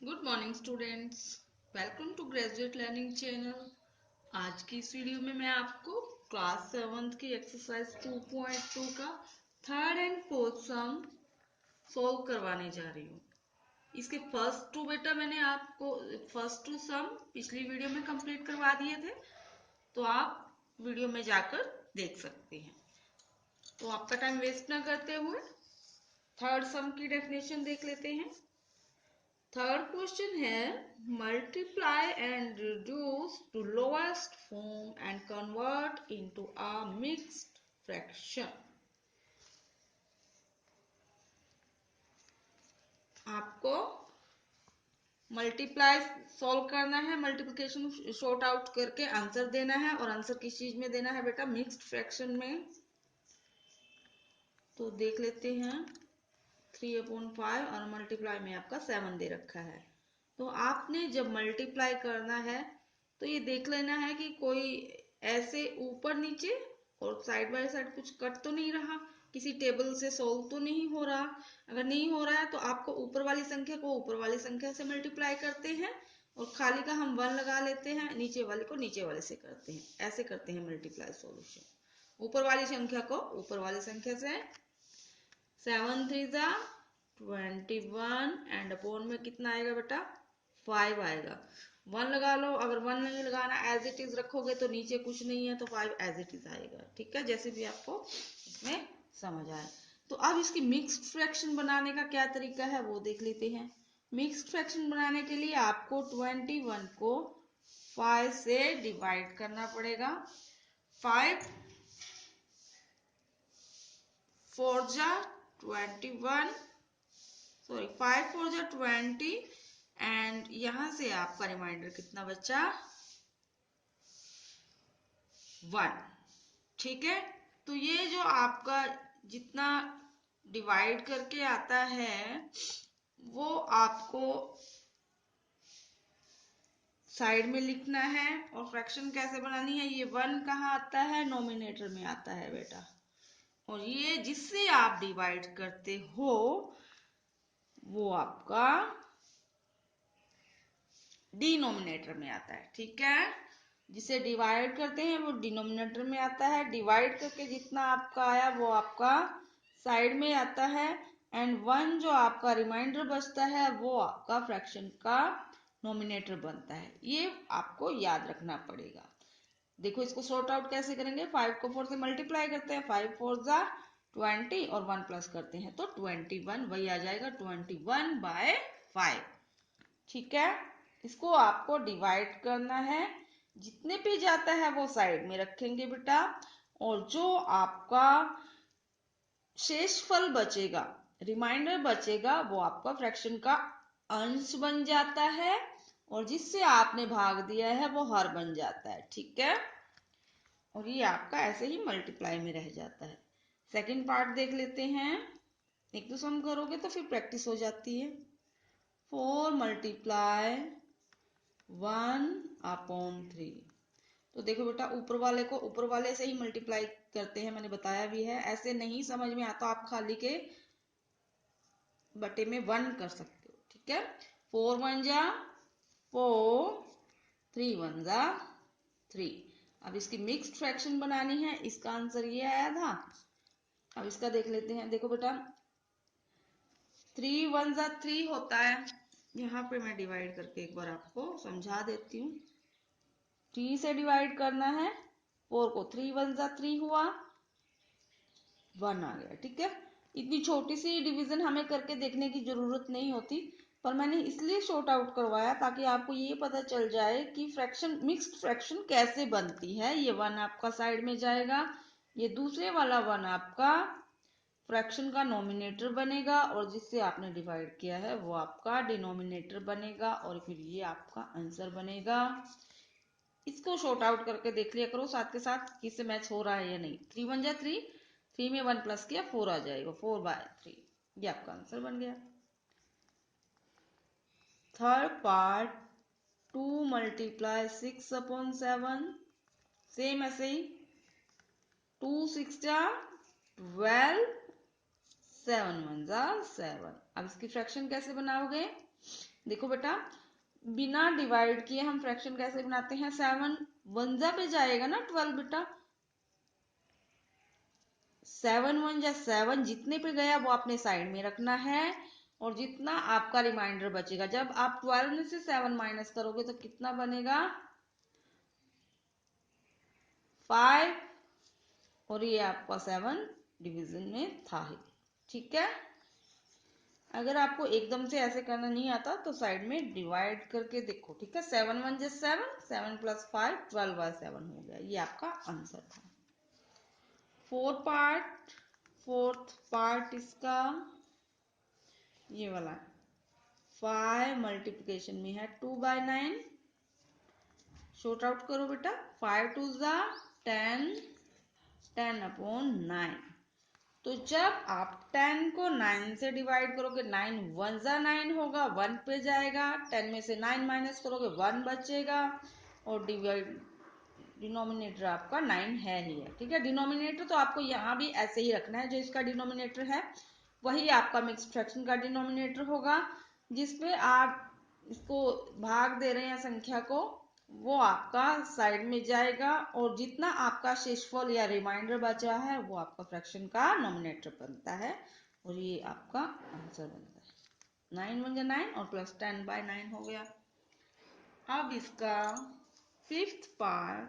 Good morning students, welcome to graduate learning channel. आज की इस वीडियो में मैं आपको क्लास 7 की एक्सरसाइज 2.2 का third and fourth some solve करवाने जा रही हूँ। इसके फर्स्ट टू बेटा मैंने आपको फर्स्ट टू सम पिछली वीडियो में कंप्लीट करवा दिए थे, तो आप वीडियो में जाकर देख सकते हैं। तो आपका टाइम वेस्ट ना करते हुए थर्ड सम की डेफिनेशन देख लेते हैं। थर्ड क्वेश्चन है multiply and reduce to lowest form and convert into a mixed fraction. आपको मल्टीप्लाई सॉल्व करना है, मल्टीप्लिकेशन शॉर्ट आउट करके आंसर देना है, और आंसर किस चीज में देना है बेटा? मिक्स्ड फ्रैक्शन में। तो देख लेते हैं 3/5 और मल्टीप्लाई में आपका 7 दे रखा है। तो आपने जब मल्टीप्लाई करना है तो ये देख लेना है कि कोई ऐसे ऊपर नीचे और साइड बाय साइड कुछ कट तो नहीं रहा, किसी टेबल से सोल्व तो नहीं हो रहा। अगर नहीं हो रहा है तो आपको ऊपर वाली संख्या को ऊपर वाली संख्या से मल्टीप्लाई करते हैं और खाली का हम 1 लगा लेते हैं, नीचे वाले को नीचे वाले से करते हैं। ऐसे करते हैं मल्टीप्लाई सॉल्यूशन। ऊपर वाली संख्या को ऊपर वाली संख्या से 7 3 21 एंड अपॉन में कितना आएगा बेटा? 5 आएगा। 1 लगा लो, अगर 1 नहीं लगाना एज इट इज रखोगे तो नीचे कुछ नहीं है तो 5 एज इट इज आएगा। ठीक है, जैसे भी आपको इसमें समझ आए। तो अब इसकी मिक्स्ड फ्रैक्शन बनाने का क्या तरीका है वो देख लेते हैं। मिक्स्ड फ्रैक्शन बनाने के लिए आपको 21 को 5 से डिवाइड करना पड़ेगा। 5 4 जा 21, सॉरी 5 4 जा 20 एंड यहां से आपका रिमाइंडर कितना बचा? 1। ठीक है, तो ये जो आपका जितना डिवाइड करके आता है वो आपको साइड में लिखना है। और फ्रैक्शन कैसे बनानी है? ये 1 कहाँ आता है? नोमिनेटर में आता है बेटा। और ये जिससे आप डिवाइड करते हो वो आपका डिनोमिनेटर में आता है। ठीक है, जिसे डिवाइड करते हैं वो डिनोमिनेटर में आता है। डिवाइड करके जितना आपका आया वो आपका साइड में आता है। एंड 1 जो आपका रिमाइंडर बचता है वो आपका फ्रैक्शन का नोमिनेटर बनता है। ये आपको याद रखना पड़ेगा। देखो इसको सॉर्ट आउट कैसे करेंगे। 5 को 4 से मल्टीप्लाई करते हैं, 5 4 जा 20 और 1 प्लस करते हैं तो 21 वही आ जाएगा, 21/5। ठीक है, इसको आपको डिवाइड करना है। जितने पे जाता है वो साइड में रखेंगे बेटा, और जो आपका शेषफल बचेगा, रिमाइंडर बचेगा, वो आपका फ्रैक्शन का अंश बन जाता है, और जिससे आपने भाग दिया है वो हर बन जाता है। ठीक है, और ये आपका ऐसे ही मल्टीप्लाई में रह जाता है। सेकंड पार्ट देख लेते हैं। एक तो सम करोगे तो फिर प्रैक्टिस हो जाती है। 4 मल्टीप्लाई 1/3। तो देखो बेटा, ऊपर वाले को ऊपर वाले से ही मल्टीप्लाई करते हैं, मैंने बताया भी है। ऐसे नहीं समझ में आता आप खाली के बटे में 1 कर सकते हो। ठीक है, 4 1 जा 4, 3 1 जा 3। अब इसकी मिक्स्ड फ्रैक्शन बनानी है, इसका आंसर ये आया था। अब इसका देख लेते हैं। देखो बेटा 3 1 जा 3 होता है। यहाँ पे मैं डिवाइड करके एक बार आपको समझा देती हूँ। 3 से डिवाइड करना है, 4 को 3 1 जा 3 हुआ, 1 आ गया। ठीक है, इतनी छोटी सी डिवीजन हमें करके देखने की जरूरत नहीं होती, पर मैंने इसलिए शॉर्ट आउट करवाया ताकि आपको ये पता चल जाए कि फ्रैक्शन मिक्स्ड फ्रैक्शन कैसे बनती है। ये 1 आपका साइड में जाएगा, ये दूसरे वाला 1 आपका फ्रैक्शन का नोमिनेटर बनेगा, और जिससे आपने डिवाइड किया है वो आपका डिनोमिनेटर बनेगा, और फिर ये आपका आंसर बनेगा। इसको शॉर्ट आउट करके देख लिया करो साथ के साथ किससे मैच हो रहा है या नहीं। 3 1 जा 3, 3 में 1 प्लस किया 4 आ जाएगा, 4/3। ये आपका आंसर बन गया। Third part 2 multiply 6/7। सेम ऐसे ही 2 6 जा 12, 7 1 जा 7। अब इसकी फ्रैक्शन कैसे बनाओगे? देखो बेटा, बिना डिवाइड किए हम फ्रैक्शन कैसे बनाते हैं? 7 वनजा पे जाएगा ना 12 बेटा। 7 1 या 7, जितने पे गया वो आपने साइड में रखना है और जितना आपका रिमाइंडर बचेगा, जब आप 12 में से 7 माइनस करोगे तो कितना बनेगा? 5, और ये आपका 7 डिवीजन में था ही। ठीक है, अगर आपको एकदम से ऐसे करना नहीं आता तो साइड में डिवाइड करके देखो। ठीक है, 7 1 just 7, 7 + 5 12/7 हो गया। ये आपका आंसर था। फोर्थ पार्ट इसका ये वाला 5 मल्टीप्लिकेशन में है 2/9। शॉर्ट आउट करो बेटा। 5 2 10, 10/9। तो जब आप 10 को 9 से डिवाइड करोगे, 9 1 9 होगा, 1 पे जाएगा। 10 में से 9 माइनस करोगे, 1 बचेगा और डिनोमिनेटर आपका 9 है ही है। ठीक है, डिनोमिनेटर तो आपको यहाँ भी ऐसे ही रखना है। जो इसका डिनोमिनेटर है वही आपका मिक्स फ्रैक्शन का डिनोमिनेटर होगा। जिसपे आप इसको भाग दे रहे हैं संख्या को, वो आपका साइड में जाएगा और जितना आपका शेषफल या रिमाइंडर बचा है वो आपका फ्रैक्शन का नोमिनेटर बनता है और ये आपका आंसर बनता है। 9 1 9 और प्लस 10/9 हो गया। अब इसका 5th पार्ट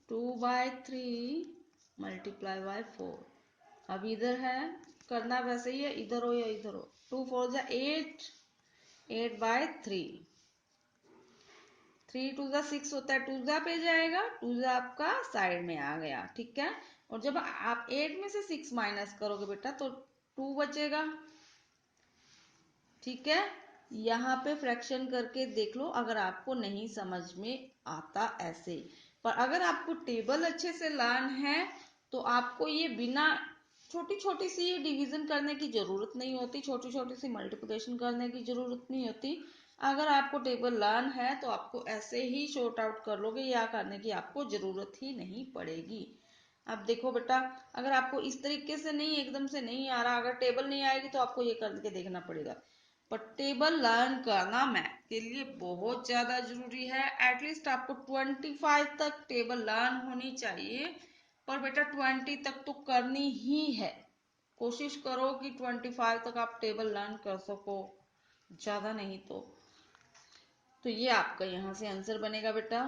2/3 × 4। अब इधर है, करना वैसे ही है, इधर हो या इधर हो। 2 4 8, 8/3। 3 2 6 होता है, 2 पे जाएगा, 2 आपका साइड में आ गया। ठीक है, और जब आप 8 में से 6 माइनस करोगे बेटा तो 2 बचेगा। ठीक है, यहाँ पे फ्रैक्शन करके देख लो अगर आपको नहीं समझ में आता ऐसे। पर अगर आपको टेबल अच्छे से लर्न है तो आपको ये बिना छोटी छोटी सी डिवीजन करने की जरूरत नहीं होती, छोटी छोटी सी मल्टीप्लिकेशन करने की जरूरत नहीं होती। अगर आपको टेबल लर्न है तो आपको ऐसे ही शॉर्ट आउट कर लोगे, या करने की आपको जरूरत ही नहीं पड़ेगी। अब देखो बेटा, अगर आपको इस तरीके से नहीं, एकदम से नहीं आ रहा, अगर टेबल नहीं आएगी तो आपको ये करके देखना पड़ेगा। पर टेबल लर्न करना मैथ के लिए बहुत ज्यादा जरूरी है। एटलीस्ट आपको 25 तक टेबल लर्न होनी चाहिए। पर बेटा 20 तक तो करनी ही है। कोशिश करो कि 25 तक आप टेबल लर्न कर सको, ज्यादा नहीं तो ये आपका यहाँ से आंसर बनेगा बेटा।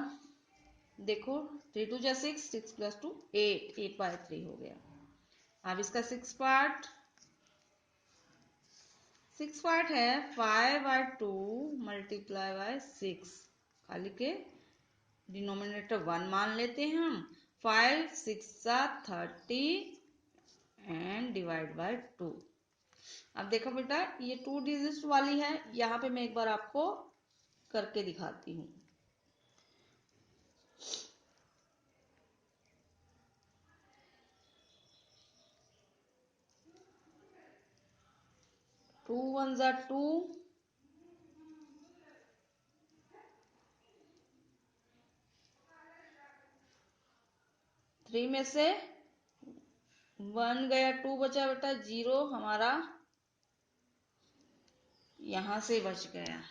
देखो 3 2 6, 6 + 2 8, 8/3 हो गया। अब इसका 6 पार्ट है 5/2 × 6। खाली के डिनोमिनेटर 1 मान लेते हैं हम। 5 6 30 एंड /2। अब देखो बेटा, ये 2 डिजिट वाली है। यहाँ पे मैं एक बार आपको करके दिखाती हूँ। 2 1 2, 3 में से 1 गया, 2 बचा बेटा, 0 हमारा यहां से बच गया।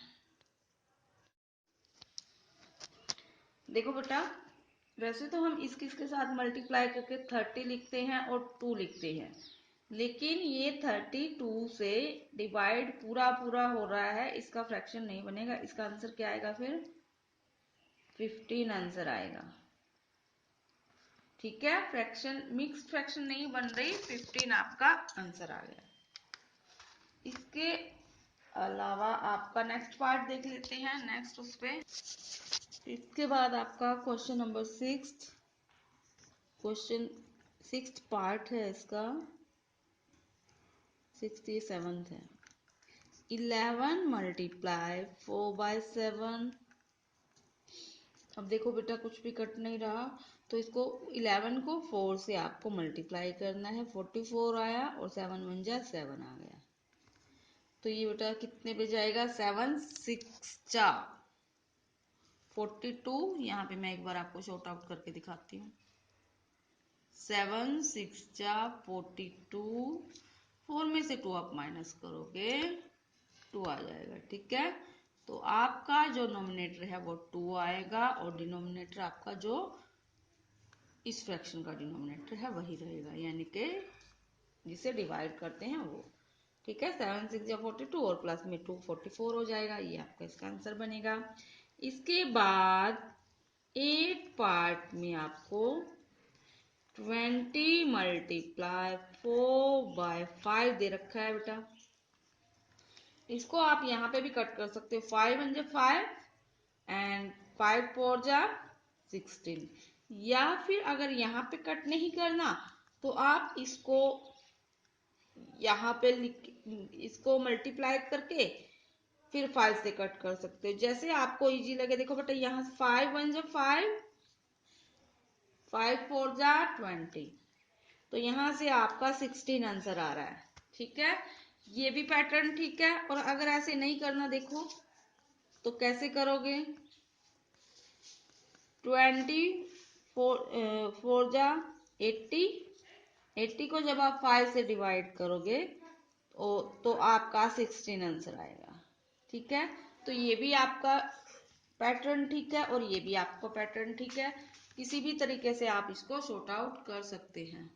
देखो बेटा, वैसे तो हम इसके साथ मल्टीप्लाई करके 30 लिखते हैं और 2 लिखते हैं, लेकिन ये 32 से डिवाइड पूरा हो रहा है, इसका फ्रैक्शन नहीं बनेगा। इसका आंसर क्या आएगा फिर? 15 आंसर आएगा। ठीक है, फ्रैक्शन मिक्स फ्रैक्शन नहीं बन रही, 15 आपका आंसर आ गया। इसके अलावा आपका नेक्स्ट पार्ट देख लेते हैं। नेक्स्ट उस पे इसके बाद आपका question number 6, question 6th part है इसका, 6th ये 7th है। 11 × 4/7। अब देखो बेटा, कुछ भी कट नहीं रहा, तो इसको 11 को 4 से आपको मल्टीप्लाई करना है। 44 आया और 7 1 7 आ गया। तो ये बेटा कितने पे जाएगा? 7 6 42। यहाँ पे मैं एक बार आपको शॉर्ट आउट करके दिखाती हूँ। 7 6 42, 4 में से 2 आप माइनस करोगे 2 आ जाएगा। ठीक है, तो आपका जो नोमिनेटर है वो 2 आएगा और डिनोमिनेटर आपका जो इस फ्रैक्शन का डिनोमिनेटर है वही रहेगा, यानी कि जिसे डिवाइड करते हैं वो। ठीक है, 7 6 या 42 और प्लस में 2 44 हो जाएगा। ये आपका इसका आंसर बनेगा। इसके बाद 8 पार्ट में आपको 20 मल्टीप्लाई 4/5 दे रखा है बेटा। इसको आप यहाँ पे भी कट कर सकते हो, 5 × 5 एंड 5 4 जा 16। या फिर अगर यहाँ पे कट नहीं करना तो आप इसको यहाँ पे इसको मल्टीप्लाई करके फिर 5 से कट कर सकते हो, जैसे आपको इजी लगे। देखो बेटा, यहाँ 5 1 जा 5, 5 4 जा 20, तो यहाँ से आपका 16 आंसर आ रहा है। ठीक है, ये भी पैटर्न ठीक है। और अगर ऐसे नहीं करना देखो तो कैसे करोगे, 20 4 जा 80, 80 को जब आप 5 से डिवाइड करोगे तो आपका 16 आंसर आएगा। ठीक है, तो ये भी आपका पैटर्न ठीक है और ये भी आपका पैटर्न ठीक है। किसी भी तरीके से आप इसको सॉर्ट आउट कर सकते हैं।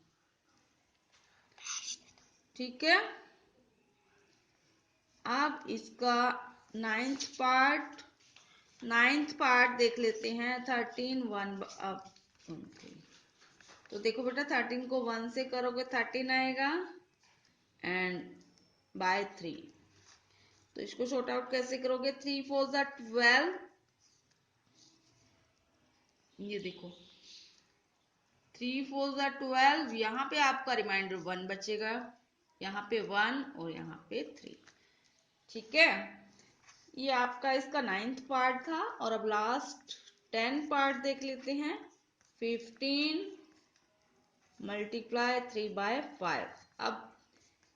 ठीक है, अब इसका नाइन्थ पार्ट देख लेते हैं। 13 1 अब तो देखो बेटा, 13 को 1 से करोगे 13 आएगा एंड बाय 3। तो इसको सॉर्ट आउट कैसे करोगे, 3 4 जा 12, ये देखो 3 4 जा 12, यहाँ पे आपका रिमाइंडर 1 बचेगा, यहाँ पे 1 और यहाँ पे 3। ठीक है, ये आपका इसका 9th पार्ट था। और अब लास्ट 10 पार्ट देख लेते हैं। 15 मल्टीप्लाई 3/5। अब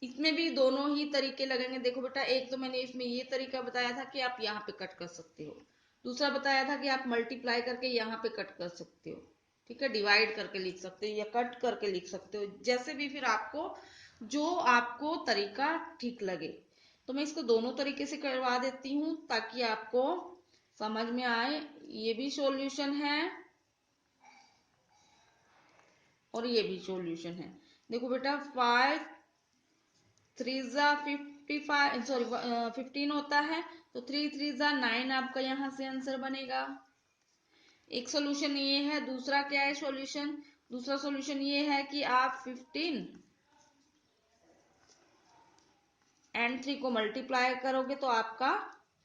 इसमें भी दोनों ही तरीके लगेंगे। देखो बेटा, एक तो मैंने इसमें ये तरीका बताया था कि आप यहाँ पे कट कर सकते हो, दूसरा बताया था कि आप मल्टीप्लाई करके यहाँ पे कट कर सकते हो। ठीक है, डिवाइड करके लिख सकते हो या कट करके लिख सकते हो, जैसे भी फिर आपको जो आपको तरीका ठीक लगे। तो मैं इसको दोनों तरीके से करवा देती हूँ ताकि आपको समझ में आए। ये भी सॉल्यूशन है और ये भी सॉल्यूशन है। देखो बेटा, 5 3 जा 55, सॉरी 15 होता है, तो 3 3 जा 9 आपका यहाँ से आंसर बनेगा। एक सॉल्यूशन ये है। दूसरा क्या है सॉल्यूशन, दूसरा सॉल्यूशन ये है कि आप 15 एंड 3 को मल्टीप्लाई करोगे तो आपका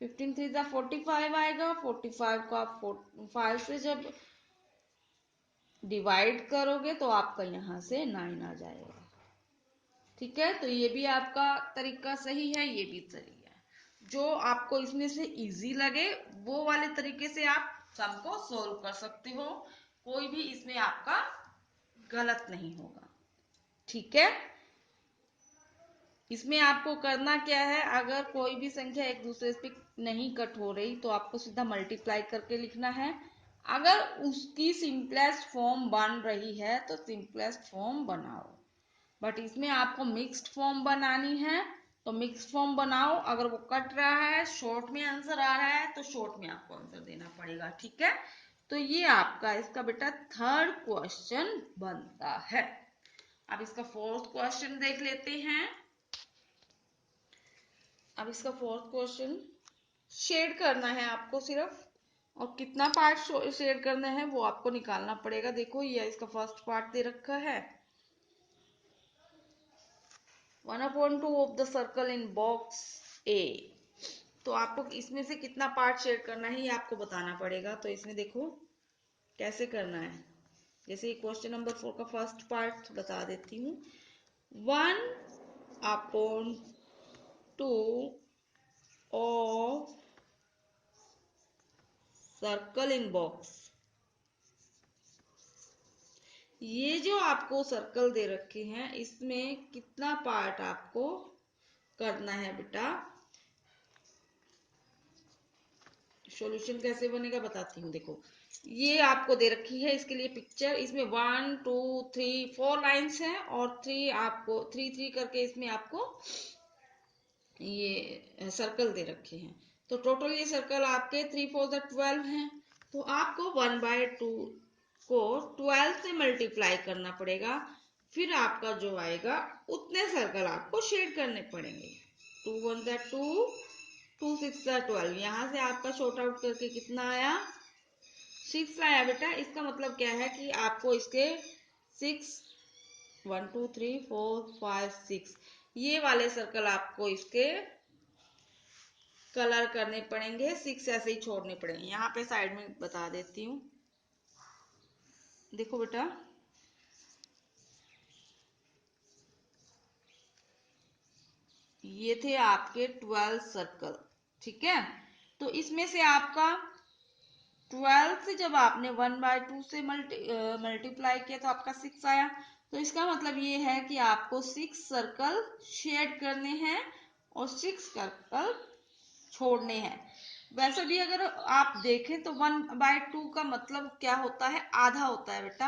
15 3 जा 45 आएगा। 45 को आप 5 से जब डिवाइड करोगे तो आपका यहाँ से 9 आ जाएगा। ठीक है, तो ये भी आपका तरीका सही है, ये भी सही है। जो आपको इसमें से इजी लगे वो वाले तरीके से आप सम को सोल्व कर सकते हो, कोई भी इसमें आपका गलत नहीं होगा। ठीक है, इसमें आपको करना क्या है, अगर कोई भी संख्या एक दूसरे से नहीं कट हो रही तो आपको सीधा मल्टीप्लाई करके लिखना है। अगर उसकी सिंपलेस्ट फॉर्म बन रही है तो सिंपलेस्ट फॉर्म बनाओ, बट इसमें आपको मिक्स्ड फॉर्म बनानी है तो मिक्स्ड फॉर्म बनाओ। अगर वो कट रहा है, शॉर्ट में आंसर आ रहा है तो शॉर्ट में आपको आंसर देना पड़ेगा। ठीक है, तो ये आपका इसका बेटा थर्ड क्वेश्चन बनता है। अब इसका फोर्थ क्वेश्चन देख लेते हैं। अब इसका फोर्थ क्वेश्चन शेड करना है आपको सिर्फ, और कितना पार्ट शेड करना है वो आपको निकालना पड़ेगा। देखो, ये इसका फर्स्ट पार्ट दे रखा है, 1/2 of the circle in box A. तो आपको इसमें से कितना पार्ट शेड करना है ये आपको बताना पड़ेगा। तो इसमें देखो कैसे करना है। जैसे क्वेश्चन नंबर 4 का फर्स्ट पार्ट बता देती हूँ। 1/2 ऑफ सर्कल इन बॉक्स। ये जो आपको सर्कल दे रखे हैं इसमें कितना पार्ट आपको करना है बेटा। सॉल्यूशन कैसे बनेगा बताती हूँ। देखो, ये आपको दे रखी है, इसके लिए पिक्चर। इसमें 1 2 3 4 लाइन्स हैं और 3 आपको 3 3 करके इसमें आपको ये सर्कल दे रखे हैं। तो टोटल ये सर्कल आपके 3 4 हैं। तो आपको 1/2 को 12 से मल्टीप्लाई करना पड़ेगा, फिर आपका जो आएगा उतने सर्कल आपको शेड करने पड़ेंगे। 2 1 2, 2 6 12। यहाँ से आपका शॉर्ट आउट करके कितना आया? 6 आया बेटा। इसका मतलब क्या है कि आपको इसके 6 1 2 3 4 5 6 ये वाले सर्कल आपको इसके कलर करने पड़ेंगे। 6 ऐसे ही छोड़ने पड़ेंगे। यहाँ पे साइड में बता देती हूँ, देखो बेटा, ये थे आपके 12 सर्कल, ठीक है। तो इसमें से आपका 12 से जब आपने 1/2 से मल्टीप्लाई किया तो आपका 6 आया। तो इसका मतलब ये है कि आपको 6 सर्कल शेड करने हैं और 6 सर्कल छोड़ने हैं। वैसे भी अगर आप देखें तो 1/2 का मतलब क्या होता है? आधा होता है बेटा।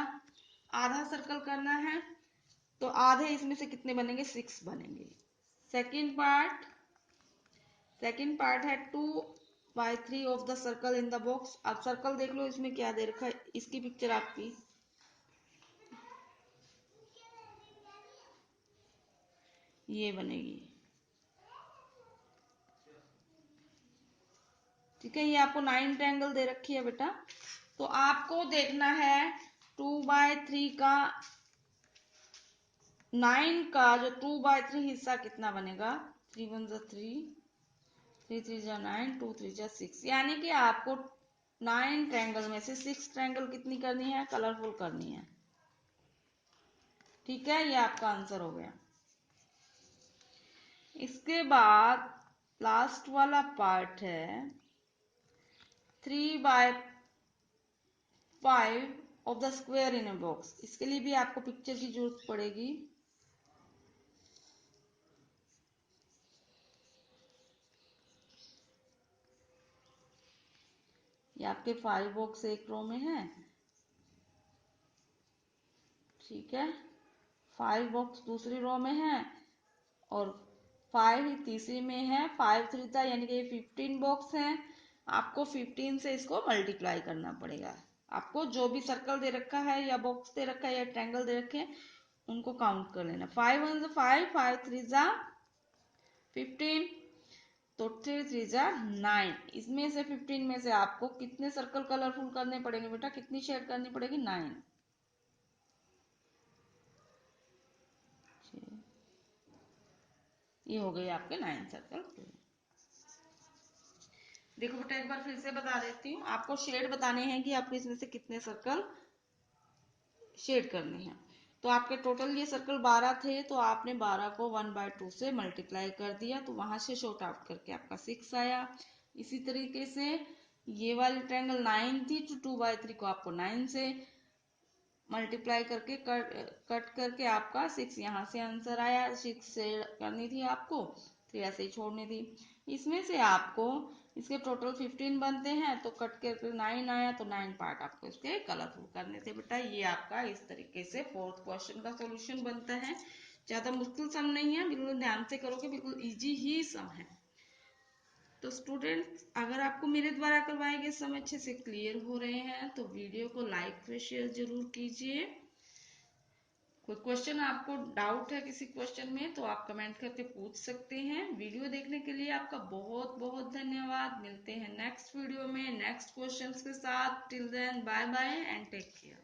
आधा सर्कल करना है तो आधे इसमें से कितने बनेंगे? 6 बनेंगे। सेकेंड पार्ट है 2/3 of the circle in the box. अब सर्कल देख लो, इसमें क्या दे रखा है, इसकी पिक्चर आपकी ये बनेगी, ठीक है। ये आपको 9 ट्रायंगल दे रखी है बेटा। तो आपको देखना है 2/3 का 9 का जो 2/3 हिस्सा कितना बनेगा? 3 1 3, 3 3 9, 2 3 6। यानी कि आपको 9 ट्रायंगल में से 6 ट्रायंगल कितनी करनी है? कलरफुल करनी है, ठीक है। ये आपका आंसर हो गया। इसके बाद लास्ट वाला पार्ट है 3/5 of the square in a box. इसके लिए भी आपको पिक्चर की जरूरत पड़ेगी। ये आपके 5 बॉक्स एक रो में है, ठीक है। 5 बॉक्स दूसरी रो में है और 5 ही तीसरी में है। 5 3 था यानी कि ये 15 बॉक्स है। आपको 15 से इसको मल्टीप्लाई करना पड़ेगा। आपको जो भी सर्कल दे रखा है या बॉक्स दे रखा है या ट्रायंगल दे रखे हैं उनको काउंट कर लेना। 5 1 5, 5 3 15, तो 3 3 9। इसमें से 15 में से आपको कितने सर्कल कलरफुल करने पड़ेंगे बेटा? कितनी शेड करनी पड़ेगी? 9। ये हो गई आपके 9 सर्कल। देखो बेटा, एक बार फिर से बता देती हूँ। आपको शेड बताने हैं कि आपको इसमें से कितने सर्कल शेड करने हैं। तो आपके टोटल ये सर्कल 12 थे, तो आपने 12 को 1/2 से मल्टीप्लाई कर दिया, तो वहां से शॉर्ट आउट करके आपका 6 आया। इसी तरीके से ये वाली ट्रायंगल 9 थी, तो 2/3 को आपको 9 से मल्टीप्लाई करके कट करके आपका 6 यहाँ से आंसर आया। 6 से करनी थी आपको, 3 ऐसे ही छोड़नी थी। इसमें से आपको इसके टोटल 15 बनते हैं, तो कट करके 9 आया, तो 9 पार्ट आपको इसके कलरफुल करने थे बेटा। ये आपका इस तरीके से 4th क्वेश्चन का सॉल्यूशन बनता है। ज्यादा मुश्किल सम नहीं है, बिल्कुल ध्यान से करोगे, बिल्कुल इजी ही सम है। तो स्टूडेंट्स, अगर आपको मेरे द्वारा करवाए गए सम अच्छे से क्लियर हो रहे हैं तो वीडियो को लाइक व शेयर जरूर कीजिए। कोई क्वेश्चन आपको डाउट है किसी क्वेश्चन में तो आप कमेंट करके पूछ सकते हैं। वीडियो देखने के लिए आपका बहुत बहुत धन्यवाद। मिलते हैं नेक्स्ट वीडियो में नेक्स्ट क्वेश्चंस के साथ। Till then bye bye and take care.